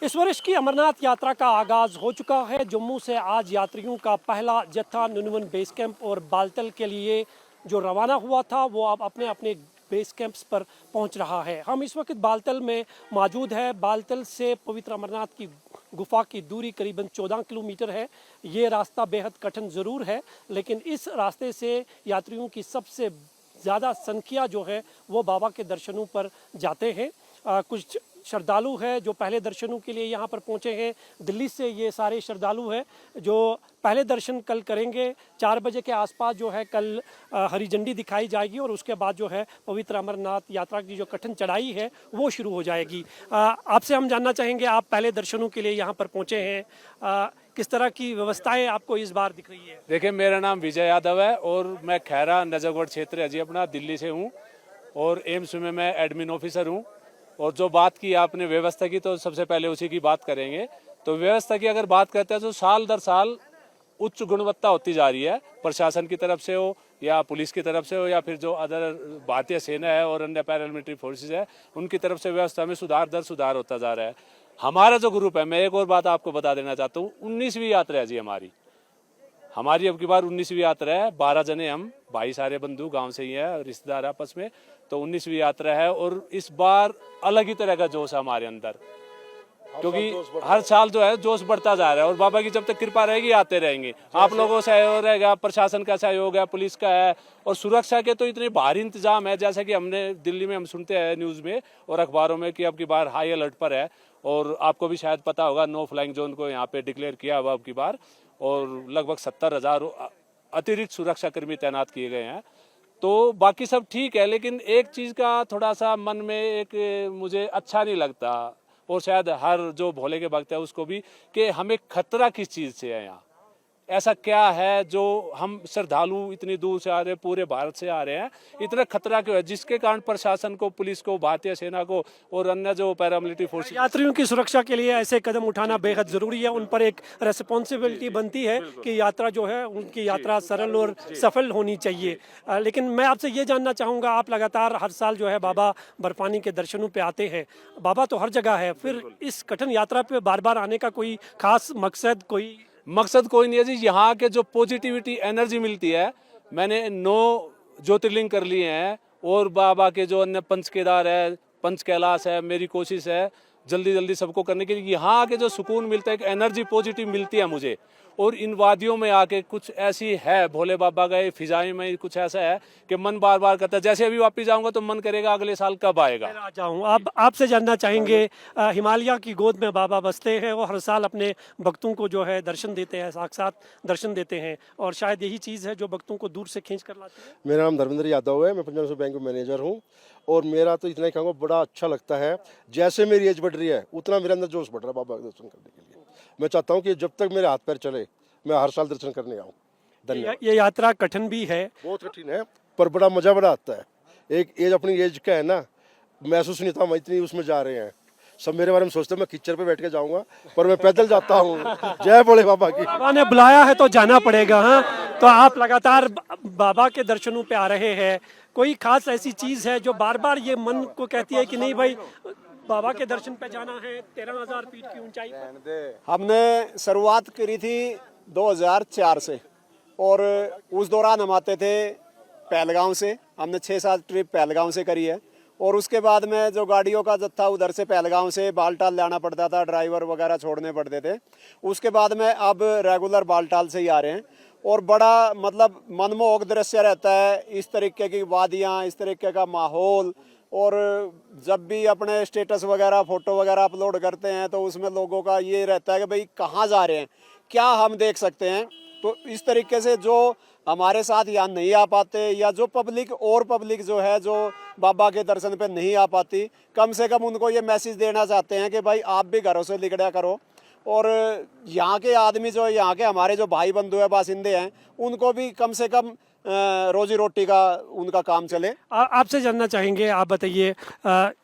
इस वर्ष की अमरनाथ यात्रा का आगाज हो चुका है। जम्मू से आज यात्रियों का पहला जत्था नुनवन बेस कैंप और बालतल के लिए जो रवाना हुआ था वो अब अपने अपने बेस कैंप्स पर पहुंच रहा है। हम इस वक्त बालतल में मौजूद है। बालतल से पवित्र अमरनाथ की गुफा की दूरी करीबन 14 किलोमीटर है। ये रास्ता बेहद कठिन ज़रूर है, लेकिन इस रास्ते से यात्रियों की सबसे ज़्यादा संख्या जो है वो बाबा के दर्शनों पर जाते हैं। कुछ श्रद्धालु हैं जो पहले दर्शनों के लिए यहाँ पर पहुँचे हैं। दिल्ली से ये सारे श्रद्धालु हैं जो पहले दर्शन कल करेंगे। 4 बजे के आसपास जो है कल हरी झंडी दिखाई जाएगी और उसके बाद जो है पवित्र अमरनाथ यात्रा की जो कठिन चढ़ाई है वो शुरू हो जाएगी। आपसे हम जानना चाहेंगे, आप पहले दर्शनों के लिए यहाँ पर पहुँचे हैं, किस तरह की व्यवस्थाएं आपको इस बार दिख रही है? देखिए, मेरा नाम विजय यादव है और मैं खैरा नजफगढ़ क्षेत्र अजी अपना दिल्ली से हूँ और एम्स में मैं एडमिन ऑफिसर हूँ। और जो बात की आपने व्यवस्था की, तो सबसे पहले उसी की बात करेंगे। तो व्यवस्था की अगर बात करते हैं तो साल दर साल उच्च गुणवत्ता होती जा रही है, प्रशासन की तरफ से हो या पुलिस की तरफ से हो या फिर जो अदर भारतीय सेना है और अन्य पैरामिलिट्री फोर्सेज है उनकी तरफ से व्यवस्था में सुधार दर सुधार होता जा रहा है। हमारा जो ग्रुप है, मैं एक और बात आपको बता देना चाहता हूँ, 19वीं यात्रा है जी हमारी अब की बार 19वीं यात्रा है। 12 जने हम भाई, सारे बंधु गांव से ही है, रिश्तेदार आपस में, तो 19वीं यात्रा है। और इस बार अलग ही तरह का जोश है हमारे अंदर, क्योंकि हर साल जो है जोश बढ़ता जा रहा है और बाबा की जब तक कृपा रहेगी आते रहेंगे। आप लोगों का सहयोग रहेगा, प्रशासन का सहयोग है, पुलिस का है, और सुरक्षा के तो इतने भारी इंतजाम है। जैसा कि हमने दिल्ली में हम सुनते हैं न्यूज़ में और अखबारों में कि अब की बार हाई अलर्ट पर है। और आपको भी शायद पता होगा, नो फ्लाइंग जोन को यहाँ पे डिक्लेयर किया हुआ अब की बार, और लगभग 70,000 अतिरिक्त सुरक्षा कर्मी तैनात किए गए हैं। तो बाकी सब ठीक है, लेकिन एक चीज़ का थोड़ा सा मन में एक मुझे अच्छा नहीं लगता, और शायद हर जो भोले के भक्त है उसको भी, कि हमें खतरा किस चीज़ से है। यहाँ ऐसा क्या है जो हम श्रद्धालु इतनी दूर से आ रहे हैं, पूरे भारत से आ रहे हैं, इतना खतरा क्यों है जिसके कारण प्रशासन को, पुलिस को, भारतीय सेना को और अन्य जो पैरामिलिट्री फोर्स, यात्रियों की सुरक्षा के लिए ऐसे कदम उठाना बेहद जरूरी है। उन पर एक रेस्पॉन्सिबिलिटी बनती है कि यात्रा जो है उनकी यात्रा सरल और सफल होनी चाहिए। लेकिन मैं आपसे ये जानना चाहूँगा, आप लगातार हर साल जो है बाबा बर्फानी के दर्शनों पे आते हैं। बाबा तो हर जगह है, फिर इस कठिन यात्रा पे बार बार आने का कोई खास मकसद कोई नहीं है जी। यहाँ के जो पॉजिटिविटी एनर्जी मिलती है, मैंने 9 ज्योतिर्लिंग कर लिए हैं और बाबा के जो अन्य पंच केदार है, पंच कैलाश है, मेरी कोशिश है जल्दी जल्दी सबको करने के लिए। यहाँ आके जो सुकून मिलता है, एक एनर्जी पॉजिटिव मिलती है मुझे। और इन वादियों में आके कुछ ऐसी है, भोले बाबा गए फिजाई में कुछ ऐसा है कि मन बार बार करता है, जैसे अभी वापस जाऊंगा तो मन करेगा अगले साल कब आएगा। आ जाऊं। अब आपसे जानना चाहेंगे, हिमालय की गोद में बाबा बसते हैं और हर साल अपने भक्तों को जो है दर्शन देते हैं, साक्षात दर्शन देते हैं, और शायद यही चीज़ है जो भक्तों को दूर से खींच कर लाती है। मेरा नाम धर्मेंद्र यादव है, मैं पंजाब नेशनल बैंक में मैनेजर हूँ। और मेरा तो इतना ही कहूँगा, बड़ा अच्छा लगता है। जैसे मेरी एज बढ़ रही है उतना मेरे अंदर जोश बढ़ रहा है बाबा के दर्शन करने के लिए। मैं चाहता हूँ कि जब तक मेरे हाथ पैर चले मैं हर साल दर्शन करने आऊँ। धन्यवाद। ये यात्रा कठिन भी है, बहुत कठिन है, पर बड़ा मजा बड़ा आता है। एक एज अपनी एज का है ना, महसूस नहीं था हम इतनी उसमें जा रहे हैं। सब मेरे बारे में सोचते हैं मैं कीचड़ पे बैठ के जाऊंगा, पर मैं पैदल जाता हूँ। जय भोले बाबा की। बाबा ने बुलाया है तो जाना पड़ेगा। हाँ, तो आप लगातार बाबा के दर्शनों पे आ रहे हैं। कोई खास ऐसी चीज है जो बार बार ये मन को कहती है कि नहीं भाई बाबा के दर्शन पे जाना है 13,000 फीट की ऊंचाई पर? हमने शुरुआत करी थी 2004 से, और उस दौरान हम आते थे पहलगांव से। हमने 6-7 ट्रिप पहलगांव से करी है, और उसके बाद में जो गाड़ियों का जत्था उधर से पहलगांव से बालटाल लाना पड़ता था, ड्राइवर वगैरह छोड़ने पड़ते थे। उसके बाद में अब रेगुलर बालटाल से ही आ रहे हैं, और बड़ा मतलब मनमोहक दृश्य रहता है। इस तरीके की वादियाँ, इस तरीके का माहौल, और जब भी अपने स्टेटस वगैरह, फ़ोटो वगैरह अपलोड करते हैं तो उसमें लोगों का ये रहता है कि भाई कहाँ जा रहे हैं, क्या हम देख सकते हैं। तो इस तरीके से जो हमारे साथ यहाँ नहीं आ पाते, या जो पब्लिक जो है जो बाबा के दर्शन पे नहीं आ पाती, कम से कम उनको ये मैसेज देना चाहते हैं कि भाई आप भी घरों से निकला करो। और यहाँ के आदमी जो यहाँ के हमारे जो भाई बंधु है, बासिंदे हैं, उनको भी कम से कम रोजी रोटी का उनका काम चले। आपसे जानना चाहेंगे, आप बताइए,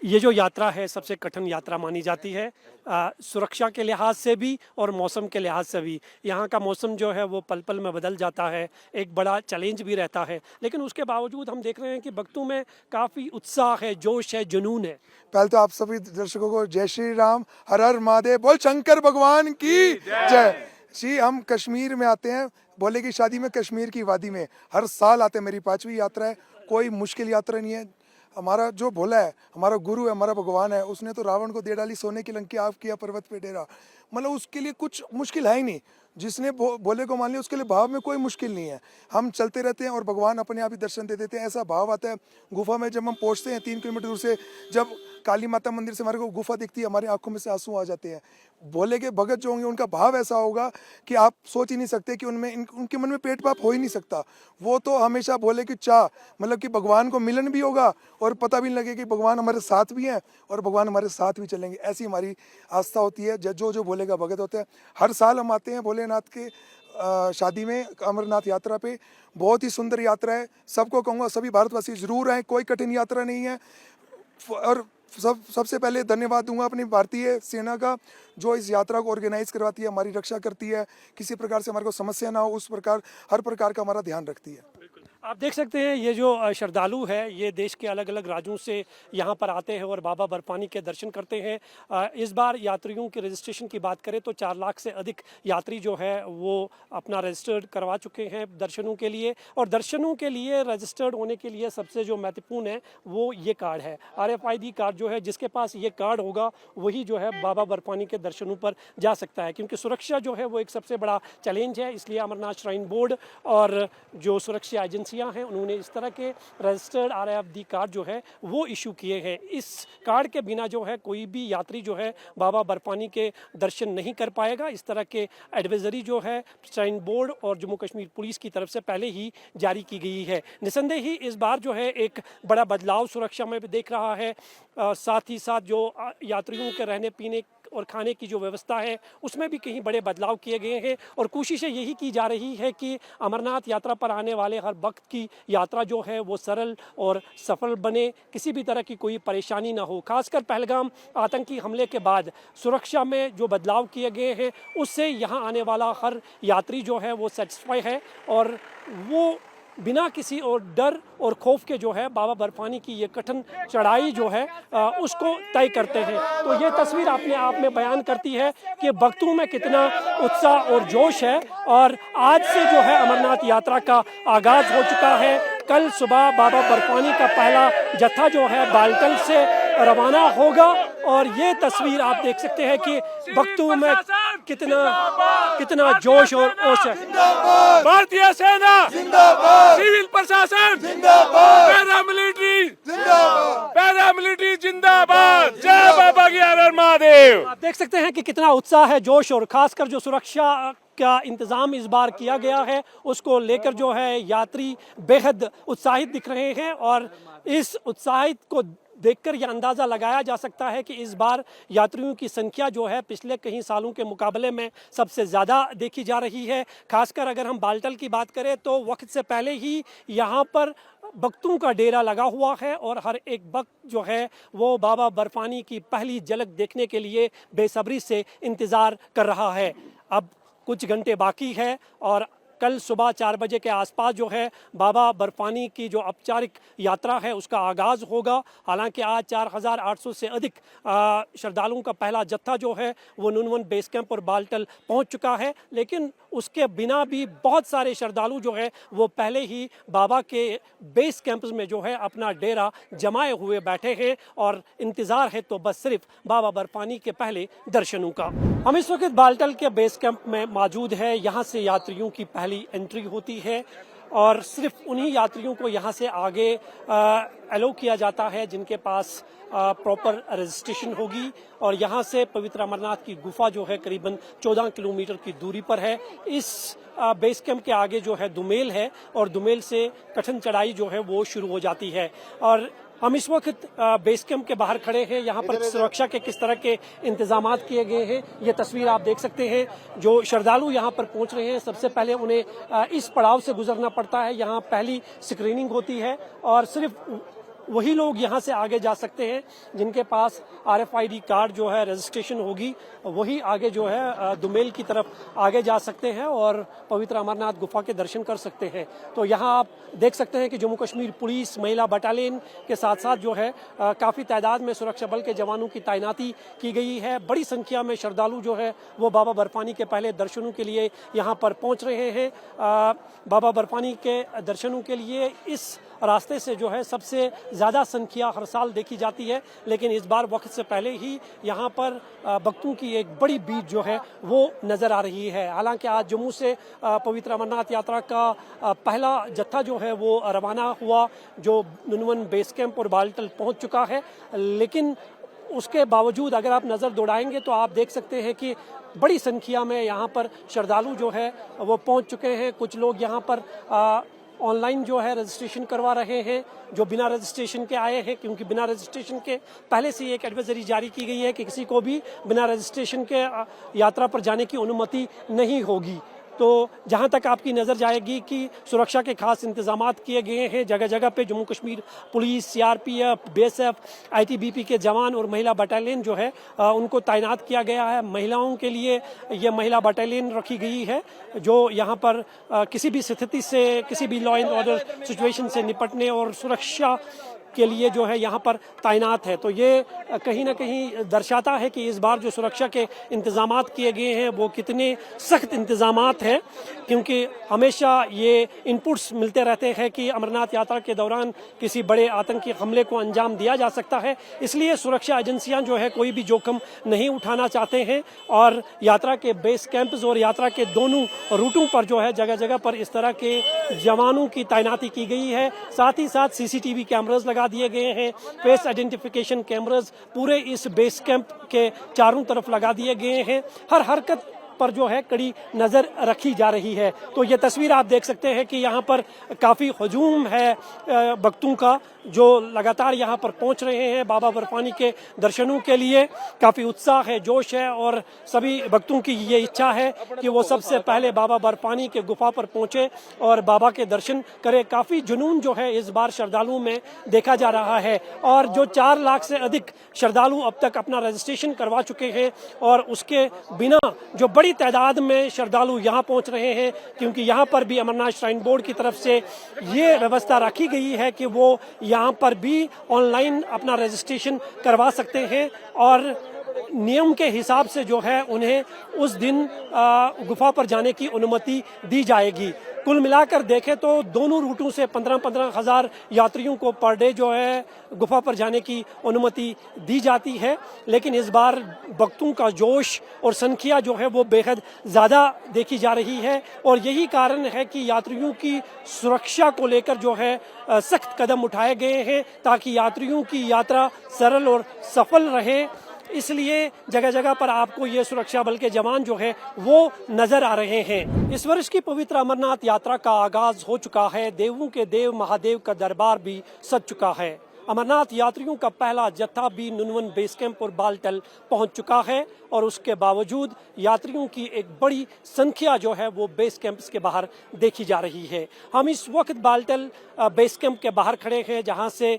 ये जो यात्रा है सबसे कठिन यात्रा मानी जाती है, सुरक्षा के लिहाज से भी और मौसम के लिहाज से भी। यहाँ का मौसम जो है वो पल पल में बदल जाता है, एक बड़ा चैलेंज भी रहता है, लेकिन उसके बावजूद हम देख रहे हैं कि भक्तों में काफ़ी उत्साह है, जोश है, जुनून है। पहले तो आप सभी दर्शकों को जय श्री राम, हर हर महादेव, बोल शंकर भगवान की जय। जी, हम कश्मीर में आते हैं, बोले की शादी में कश्मीर की वादी में हर साल आते हैं। मेरी 5वीं यात्रा है, कोई मुश्किल यात्रा नहीं है। हमारा जो भोला है, हमारा गुरु है, हमारा भगवान है, उसने तो रावण को दे डाली सोने की लंकी, आप किया पर्वत पे डेरा। मतलब उसके लिए कुछ मुश्किल है ही नहीं। जिसने भोले को मान लिया उसके लिए भाव में कोई मुश्किल नहीं है। हम चलते रहते हैं और भगवान अपने आप ही दर्शन दे देते हैं। ऐसा भाव आता है गुफा में जब हम पहुंचते हैं 3 किलोमीटर दूर से, जब काली माता मंदिर से हमारे को गुफा दिखती है, हमारी आंखों में से आंसू आ जाते हैं। भोले के भगत जो होंगे उनका भाव ऐसा होगा कि आप सोच ही नहीं सकते कि उनके मन में पेट पाप हो ही नहीं सकता। वो तो हमेशा भोले की चाह, मतलब कि भगवान को मिलन भी होगा और पता भी नहीं लगे कि भगवान हमारे साथ भी हैं और भगवान हमारे साथ भी चलेंगे। ऐसी हमारी आस्था होती है। जो भोले का भगत होता है, हर साल हम आते हैं भोलेनाथ के शादी में, अमरनाथ यात्रा पे। बहुत ही सुंदर यात्रा है। सबको कहूँगा सभी भारतवासी जरूर आए, कोई कठिन यात्रा नहीं है। और सबसे पहले धन्यवाद दूंगा अपनी भारतीय सेना का, जो इस यात्रा को ऑर्गेनाइज करवाती है, हमारी रक्षा करती है, किसी प्रकार से हमारे को समस्या ना हो उस प्रकार हर प्रकार का हमारा ध्यान रखती है। आप देख सकते हैं ये जो श्रद्धालु है ये देश के अलग अलग राज्यों से यहाँ पर आते हैं और बाबा बर्फानी के दर्शन करते हैं। इस बार यात्रियों के रजिस्ट्रेशन की बात करें तो 4 लाख से अधिक यात्री जो है वो अपना रजिस्टर्ड करवा चुके हैं दर्शनों के लिए। और दर्शनों के लिए रजिस्टर्ड होने के लिए सबसे जो महत्वपूर्ण है वो ये कार्ड है, RFID कार्ड जो है। जिसके पास ये कार्ड होगा वही जो है बाबा बर्फानी के दर्शनों पर जा सकता है, क्योंकि सुरक्षा जो है वो एक सबसे बड़ा चैलेंज है। इसलिए अमरनाथ श्राइन बोर्ड और जो सुरक्षा एजेंसी हैं उन्होंने इस तरह के रजिस्टर्ड RFID कार्ड जो है वो इशू किए हैं। इस कार्ड के बिना जो है कोई भी यात्री जो है बाबा बर्फानी के दर्शन नहीं कर पाएगा। इस तरह के एडवाइजरी जो है श्राइन बोर्ड और जम्मू कश्मीर पुलिस की तरफ से पहले ही जारी की गई है। निसंदेह ही इस बार जो है एक बड़ा बदलाव सुरक्षा में भी देख रहा है। साथ ही साथ जो यात्रियों के रहने पीने और खाने की जो व्यवस्था है उसमें भी कहीं बड़े बदलाव किए गए हैं। और कोशिशें यही की जा रही है कि अमरनाथ यात्रा पर आने वाले हर भक्त की यात्रा जो है वो सरल और सफल बने, किसी भी तरह की कोई परेशानी ना हो। खासकर पहलगाम आतंकी हमले के बाद सुरक्षा में जो बदलाव किए गए हैं उससे यहाँ आने वाला हर यात्री जो है वो सेटिस्फाई है और वो बिना किसी और डर और खौफ के जो है बाबा बर्फानी की ये कठिन चढ़ाई जो है उसको तय करते हैं। तो ये तस्वीर अपने आप में बयान करती है कि भक्तों में कितना उत्साह और जोश है। और आज से जो है अमरनाथ यात्रा का आगाज हो चुका है। कल सुबह बाबा बर्फानी का पहला जत्था जो है बालतल से रवाना होगा और ये तस्वीर आप देख सकते हैं कि भक्तों में कितना जोश और ओश है। भारतीय सेना जिंदाबाद, सिविल प्रशासन जिंदाबाद, पैरामिलिट्री जिंदाबाद, जय बाबा की हर हर महादेव। आप देख सकते हैं कि कितना उत्साह है, जोश, और खासकर जो सुरक्षा का इंतजाम इस बार किया गया है उसको लेकर जो है यात्री बेहद उत्साहित दिख रहे हैं। और इस उत्साहित को देखकर यह अंदाज़ा लगाया जा सकता है कि इस बार यात्रियों की संख्या जो है पिछले कई सालों के मुकाबले में सबसे ज़्यादा देखी जा रही है। खासकर अगर हम बालतल की बात करें तो वक्त से पहले ही यहाँ पर भक्तों का डेरा लगा हुआ है और हर एक भक्त जो है वो बाबा बर्फानी की पहली झलक देखने के लिए बेसब्री से इंतज़ार कर रहा है। अब कुछ घंटे बाकी है और कल सुबह 4 बजे के आसपास जो है बाबा बर्फानी की जो औपचारिक यात्रा है उसका आगाज़ होगा। हालांकि आज 4800 से अधिक श्रद्धालुओं का पहला जत्था जो है वो नुनवन बेस कैंप और बालतल पहुंच चुका है, लेकिन उसके बिना भी बहुत सारे श्रद्धालु जो है वो पहले ही बाबा के बेस कैंप में जो है अपना डेरा जमाए हुए बैठे हैं और इंतज़ार है तो बस सिर्फ बाबा बर्फानी के पहले दर्शनों का। हम इस वक्त बालतल के बेस कैंप में मौजूद है। यहाँ से यात्रियों की पहली एंट्री होती है और सिर्फ उन्हीं यात्रियों को यहाँ से आगे अलो किया जाता है जिनके पास प्रॉपर रजिस्ट्रेशन होगी। और यहाँ से पवित्र अमरनाथ की गुफा जो है करीबन 14 किलोमीटर की दूरी पर है। इस बेस कैंप के आगे जो है दुमेल है और दुमेल से कठिन चढ़ाई जो है वो शुरू हो जाती है। और हम इस वक्त बेस कैंप के बाहर खड़े हैं। यहाँ पर सुरक्षा के किस तरह के इंतजाम किए गए हैं ये तस्वीर आप देख सकते हैं। जो श्रद्धालु यहाँ पर पहुँच रहे हैं सबसे पहले उन्हें इस पड़ाव से गुजरना पड़ता है। यहाँ पहली स्क्रीनिंग होती है और सिर्फ वही लोग यहाँ से आगे जा सकते हैं जिनके पास RFID कार्ड जो है रजिस्ट्रेशन होगी, वही आगे जो है दुमेल की तरफ आगे जा सकते हैं और पवित्र अमरनाथ गुफा के दर्शन कर सकते हैं। तो यहाँ आप देख सकते हैं कि जम्मू कश्मीर पुलिस महिला बटालियन के साथ साथ जो है काफ़ी तादाद में सुरक्षा बल के जवानों की तैनाती की गई है। बड़ी संख्या में श्रद्धालु जो है वो बाबा बर्फानी के पहले दर्शनों के लिए यहाँ पर पहुँच रहे हैं। बाबा बर्फानी के दर्शनों के लिए इस रास्ते से जो है सबसे ज़्यादा संख्या हर साल देखी जाती है, लेकिन इस बार वक्त से पहले ही यहाँ पर भक्तों की एक बड़ी भीड़ जो है वो नज़र आ रही है। हालांकि आज जम्मू से पवित्र अमरनाथ यात्रा का पहला जत्था जो है वो रवाना हुआ, जो नुनवन बेस कैंप और बालटल पहुँच चुका है, लेकिन उसके बावजूद अगर आप नज़र दौड़ाएंगे तो आप देख सकते हैं कि बड़ी संख्या में यहाँ पर श्रद्धालु जो है वो पहुँच चुके हैं। कुछ लोग यहाँ पर ऑनलाइन जो है रजिस्ट्रेशन करवा रहे हैं, जो बिना रजिस्ट्रेशन के आए हैं, क्योंकि बिना रजिस्ट्रेशन के पहले से एक एडवाइजरी जारी की गई है कि किसी को भी बिना रजिस्ट्रेशन के यात्रा पर जाने की अनुमति नहीं होगी। तो जहां तक आपकी नज़र जाएगी कि सुरक्षा के खास इंतजामात किए गए हैं। जगह जगह पे Jammu Kashmir police, CRPF, BSF, ITBP के जवान और महिला बटालियन जो है उनको तैनात किया गया है। महिलाओं के लिए ये महिला बटालियन रखी गई है जो यहाँ पर किसी भी स्थिति से, किसी भी लॉ एंड ऑर्डर सिचुएशन से निपटने और सुरक्षा के लिए जो है यहाँ पर तैनात है। तो ये कहीं ना कहीं दर्शाता है कि इस बार जो सुरक्षा के इंतजामात किए गए हैं वो कितने सख्त इंतजामात हैं, क्योंकि हमेशा ये इनपुट्स मिलते रहते हैं कि अमरनाथ यात्रा के दौरान किसी बड़े आतंकी हमले को अंजाम दिया जा सकता है। इसलिए सुरक्षा एजेंसियां जो है कोई भी जोखिम नहीं उठाना चाहते हैं और यात्रा के बेस कैंप्स और यात्रा के दोनों रूटों पर जो है जगह जगह पर इस तरह के जवानों की तैनाती की गई है। साथ ही साथ CCTV कैमरास लगा दिए गए हैं, फेस आइडेंटिफिकेशन कैमरास पूरे इस बेस कैंप के चारों तरफ लगा दिए गए हैं। हर हरकत पर जो है कड़ी नजर रखी जा रही है। तो ये तस्वीर आप देख सकते हैं कि यहाँ पर काफी हुजूम है भक्तों का, जो लगातार यहाँ पर पहुँच रहे हैं बाबा बर्फानी के दर्शनों के लिए। काफी उत्साह है, जोश है और सभी भक्तों की ये इच्छा है कि वो सबसे पहले बाबा बर्फानी के गुफा पर पहुँचे और बाबा के दर्शन करें। काफी जुनून जो है इस बार श्रद्धालुओं में देखा जा रहा है और जो 4 लाख से अधिक श्रद्धालु अब तक अपना रजिस्ट्रेशन करवा चुके हैं और उसके बिना जो बड़ी तादाद में श्रद्धालु यहाँ पहुँच रहे हैं, क्योंकि यहाँ पर भी अमरनाथ श्राइन बोर्ड की तरफ से ये व्यवस्था रखी गई है कि वो यहाँ पर भी ऑनलाइन अपना रजिस्ट्रेशन करवा सकते हैं और नियम के हिसाब से जो है उन्हें उस दिन गुफा पर जाने की अनुमति दी जाएगी। कुल मिलाकर देखें तो दोनों रूटों से 15-15 हज़ार यात्रियों को पर डे जो है गुफा पर जाने की अनुमति दी जाती है, लेकिन इस बार भक्तों का जोश और संख्या जो है वो बेहद ज़्यादा देखी जा रही है और यही कारण है कि यात्रियों की सुरक्षा को लेकर जो है सख्त कदम उठाए गए हैं ताकि यात्रियों की यात्रा सरल और सफल रहे। इसलिए जगह जगह पर आपको ये सुरक्षा बल के जवान जो है वो नजर आ रहे हैं। इस वर्ष की पवित्र अमरनाथ यात्रा का आगाज हो चुका है। देवों के देव महादेव का दरबार भी सज चुका है। अमरनाथ यात्रियों का पहला जत्था भी नुनवन बेस कैंप और बालटल पहुंच चुका है और उसके बावजूद यात्रियों की एक बड़ी संख्या जो है वो बेस कैंप्स के बाहर देखी जा रही है। हम इस वक्त बालटल बेस कैंप के बाहर खड़े हैं, जहां से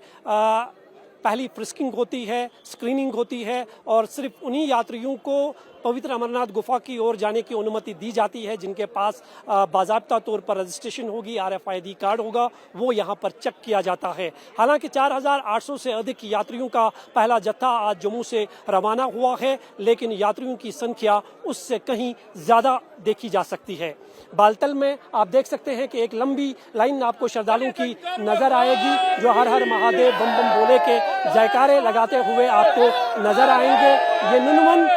पहली फ्रिस्किंग होती है, स्क्रीनिंग होती है और सिर्फ उन्हीं यात्रियों को पवित्र अमरनाथ गुफा की ओर जाने की अनुमति दी जाती है जिनके पास बाज़ाब्ता तौर पर रजिस्ट्रेशन होगी, RFID कार्ड होगा, वो यहाँ पर चेक किया जाता है। हालांकि 4800 से अधिक यात्रियों का पहला जत्था आज जम्मू से रवाना हुआ है, लेकिन यात्रियों की संख्या उससे कहीं ज़्यादा देखी जा सकती है। बालटल में आप देख सकते हैं कि एक लंबी लाइन आपको श्रद्धालुओं की नजर आएगी जो हर हर महादेव बम बम बोले के जयकारे लगाते हुए आपको नजर आएंगे। ये नुनवन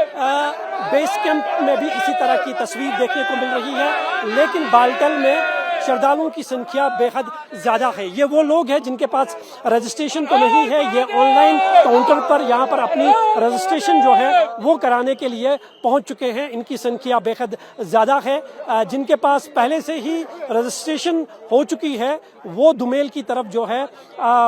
बेस कैंप में भी इसी तरह की तस्वीर देखने को मिल रही है, लेकिन बालटल में श्रद्धालुओं की संख्या बेहद ज़्यादा है। ये वो लोग हैं जिनके पास रजिस्ट्रेशन तो नहीं है, ये ऑनलाइन काउंटर पर यहाँ पर अपनी रजिस्ट्रेशन जो है वो कराने के लिए पहुँच चुके हैं। इनकी संख्या बेहद ज़्यादा है। जिनके पास पहले से ही रजिस्ट्रेशन हो चुकी है वो दुमेल की तरफ जो है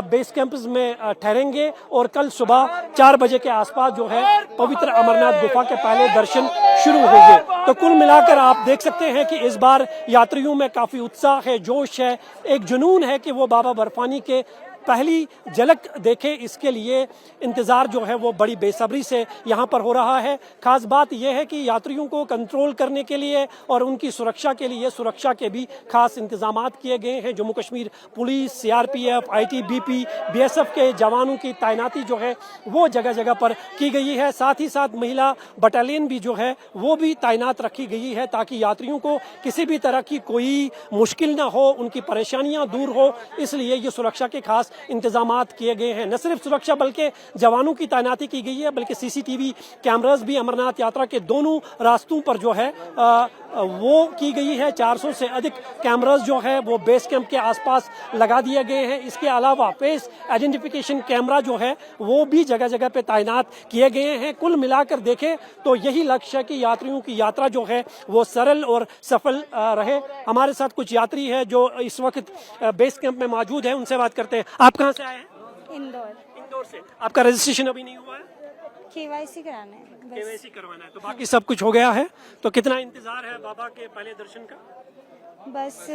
बेस कैंप्स में ठहरेंगे और कल सुबह 4 बजे के आसपास जो है पवित्र अमरनाथ गुफा के पहले दर्शन शुरू होंगे। तो कुल मिलाकर आप देख सकते हैं कि इस बार यात्रियों में काफी उत्साह है, जोश है, एक जुनून है कि वो बाबा बर्फानी के पहली झलक देखे। इसके लिए इंतजार जो है वो बड़ी बेसब्री से यहाँ पर हो रहा है। खास बात यह है कि यात्रियों को कंट्रोल करने के लिए और उनकी सुरक्षा के लिए सुरक्षा के भी खास इंतजामात किए गए हैं। Jammu Kashmir police, CRPF, ITBP, BSF के जवानों की तैनाती जो है वो जगह जगह पर की गई है। साथ ही साथ महिला बटालियन भी जो है वो भी तैनात रखी गई है ताकि यात्रियों को किसी भी तरह की कोई मुश्किल ना हो, उनकी परेशानियां दूर हो। इसलिए ये सुरक्षा के खास इंतजामात किए गए हैं। न सिर्फ सुरक्षा बल्कि जवानों की तैनाती की गई है, बल्कि सीसीटीवी कैमरास भी अमरनाथ यात्रा के दोनों रास्तों पर जो है वो की गई है। 400 से अधिक कैमरास जो है वो बेस कैंप के आसपास लगा दिए गए हैं। इसके अलावा फेस आइडेंटिफिकेशन कैमरा जो है वो भी जगह जगह पे तैनात किए गए हैं। कुल मिलाकर देखें तो यही लक्ष्य है कि यात्रियों की यात्रा जो है वो सरल और सफल रहे। हमारे साथ कुछ यात्री है जो इस वक्त बेस कैंप में मौजूद है, उनसे बात करते हैं। आप कहाँ से आए हैं? इंदौर से। आपका रजिस्ट्रेशन अभी नहीं हुआ है? केवाईसी कराना है बस। केवाईसी करवाना है, तो बाकी सब कुछ हो गया है। तो कितना इंतजार है बाबा के पहले दर्शन का? बस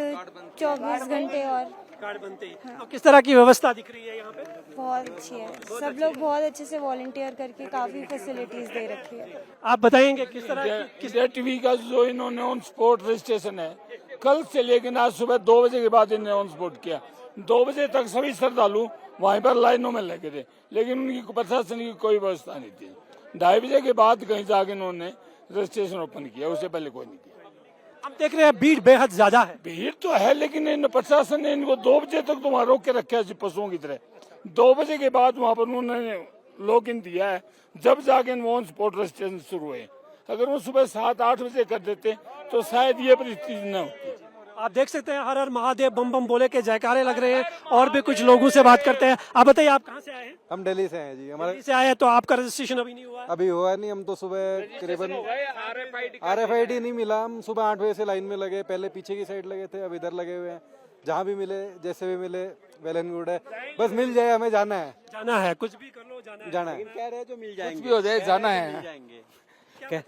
24 घंटे और कार्ड बनते ही। तो किस तरह की व्यवस्था दिख रही है यहाँ पे? बहुत अच्छी है। सब लोग बहुत अच्छे से वॉलंटियर करके काफी फैसिलिटीज दे रखी है। आप बताएंगे किस तरह किस टीवी का जो इन्होंने ऑन स्पॉट रजिस्ट्रेशन है कल से, लेकिन आज सुबह 2 बजे के बाद इन्होंने ऑन स्पॉट किया। 2 बजे तक सभी श्रद्धालु वहीं पर लाइनों में लगे थे, लेकिन उनकी प्रशासन की कोई व्यवस्था नहीं थी। 2:30 बजे के बाद कहीं जाके इन्होंने रजिस्ट्रेशन ओपन किया, उससे पहले कोई नहीं किया। हम देख रहे हैं भीड़ बेहद ज्यादा है। भीड़ तो है, लेकिन इन प्रशासन ने इनको 2 बजे तक तो वहाँ रोक के रखा है पशुओं की तरह। 2 बजे के बाद वहाँ पर उन्होंने लॉक इन दिया है, जब जाके ऑन स्पॉट रजिस्ट्रेशन शुरू हुए। अगर वो सुबह 7-8 बजे कर देते तो शायद ये परिस्थिति न होती। आप देख सकते हैं हर हर महादेव बम बम बोले के जयकारे लग रहे हैं। और भी कुछ लोगों से बात करते हैं। आप बताइए आप कहाँ से आए हैं? हम दिल्ली से हैं जी। हमारे दिल्ली से आए हैं, तो आपका रजिस्ट्रेशन अभी नहीं हुआ है? अभी हुआ नहीं। हम तो सुबह करीबन RFID नहीं मिला। हम सुबह 8 बजे से लाइन में लगे, पहले पीछे की साइड लगे थे, अब इधर लगे हुए हैं। जहाँ भी मिले, जैसे भी मिले, वेल एंड गुड है। बस मिल जाए, हमें जाना है। जाना है, कुछ भी कर लो, जाना है। कह रहे हैं जो मिल जाएंगे, कुछ भी हो जाए, जाना है।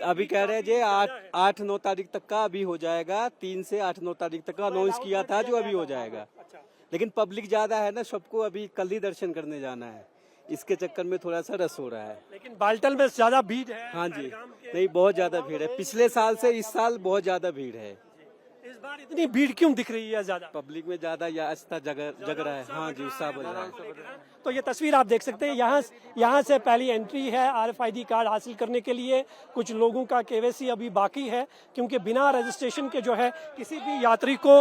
अभी कह रहे हैं जी 8-9 तारीख तक का अभी हो जाएगा। 3 से 8-9 तारीख तक का अनाउंस किया था जो अभी हो जाएगा। लेकिन पब्लिक ज्यादा है ना, सबको अभी कल ही दर्शन करने जाना है, इसके चक्कर में थोड़ा सा रस हो रहा है। लेकिन बाल्टल में ज्यादा भीड़ है। हाँ जी, नहीं बहुत ज्यादा भीड़ है। पिछले साल से इस साल बहुत ज्यादा भीड़ है। इस बार इतनी भीड़ क्यों दिख रही है ज्यादा? पब्लिक में ज्यादा या आस्था जग रहा है। हाँ जी, उत्साह बढ़ रहा है। तो ये तस्वीर आप देख सकते हैं। यहाँ से पहली एंट्री है RFID कार्ड हासिल करने के लिए। कुछ लोगों का KYC अभी बाकी है, क्योंकि बिना रजिस्ट्रेशन के जो है किसी भी यात्री को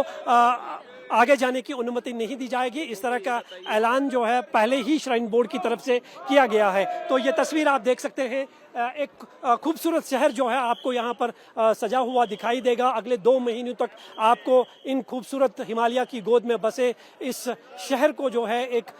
आगे जाने की अनुमति नहीं दी जाएगी। इस तरह का ऐलान जो है पहले ही श्राइन बोर्ड की तरफ से किया गया है। तो ये तस्वीर आप देख सकते हैं। एक खूबसूरत शहर जो है आपको यहाँ पर सजा हुआ दिखाई देगा। अगले 2 महीनों तक आपको इन खूबसूरत हिमालय की गोद में बसे इस शहर को जो है एक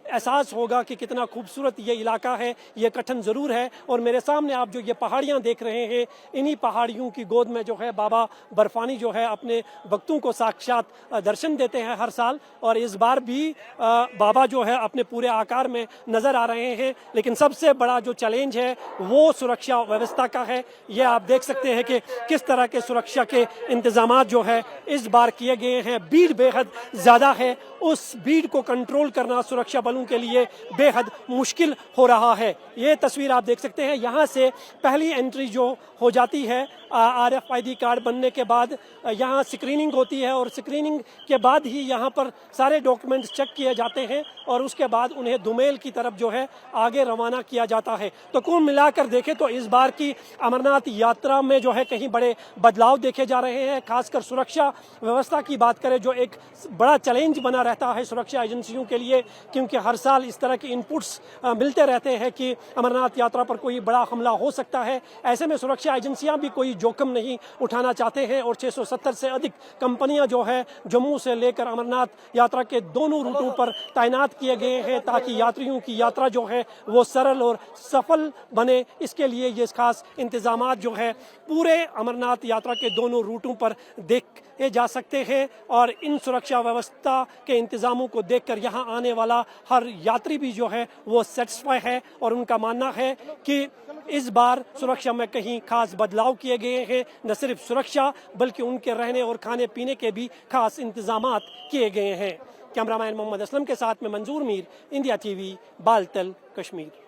एहसास होगा कि कितना खूबसूरत ये इलाका है। ये कठिन ज़रूर है। और मेरे सामने आप जो ये पहाड़ियाँ देख रहे हैं, इन्हीं पहाड़ियों की गोद में जो है बाबा बर्फानी जो है अपने भक्तों को साक्षात दर्शन देते हैं हर साल। और इस बार भी बाबा जो है अपने पूरे आकार में नज़र आ रहे हैं। लेकिन सबसे बड़ा जो चैलेंज है वो सुरक्षा व्यवस्था का है। ये आप देख सकते हैं कि किस तरह के सुरक्षा के इंतजाम जो है इस बार किए गए हैं। भीड़ बेहद ज़्यादा है, उस भीड़ को कंट्रोल करना सुरक्षा बलों के लिए बेहद मुश्किल हो रहा है। ये तस्वीर आप देख सकते हैं। यहाँ से पहली एंट्री जो हो जाती है RFID कार्ड बनने के बाद यहाँ स्क्रीनिंग होती है, और स्क्रीनिंग के बाद ही यहाँ पर सारे डॉक्यूमेंट्स चेक किए जाते हैं और उसके बाद उन्हें दुमेल की तरफ जो है आगे रवाना किया जाता है। तो कुल मिलाकर देखें तो इस बार की अमरनाथ यात्रा में जो है कहीं बड़े बदलाव देखे जा रहे हैं। खासकर सुरक्षा व्यवस्था की बात करें, जो एक बड़ा चैलेंज बना रहता है सुरक्षा एजेंसियों के लिए, क्योंकि हर साल इस तरह के इनपुट्स मिलते रहते हैं कि अमरनाथ यात्रा पर कोई बड़ा हमला हो सकता है। ऐसे में सुरक्षा एजेंसियां भी कोई जोखिम नहीं उठाना चाहते हैं और 670 से अधिक कंपनियां जो है जम्मू से लेकर अमरनाथ यात्रा के दोनों रूटों पर तैनात किए गए हैं ताकि यात्रियों की यात्रा जो है वो सरल और सफल बने। इसके लिए ये खास इंतजामात जो है पूरे अमरनाथ यात्रा के दोनों रूटों पर देखे जा सकते हैं और इन सुरक्षा व्यवस्था के इंतजामों को देखकर यहाँ आने वाला हर यात्री भी जो है वो सेटिस्फाई है और उनका मानना है कि इस बार सुरक्षा में कहीं खास बदलाव किए गए हैं। न सिर्फ सुरक्षा बल्कि उनके रहने और खाने पीने के भी खास इंतजामात किए गए हैं। कैमरामैन मोहम्मद असलम के साथ में मंजूर मीर, इंडिया टीवी, बालतल, कश्मीर।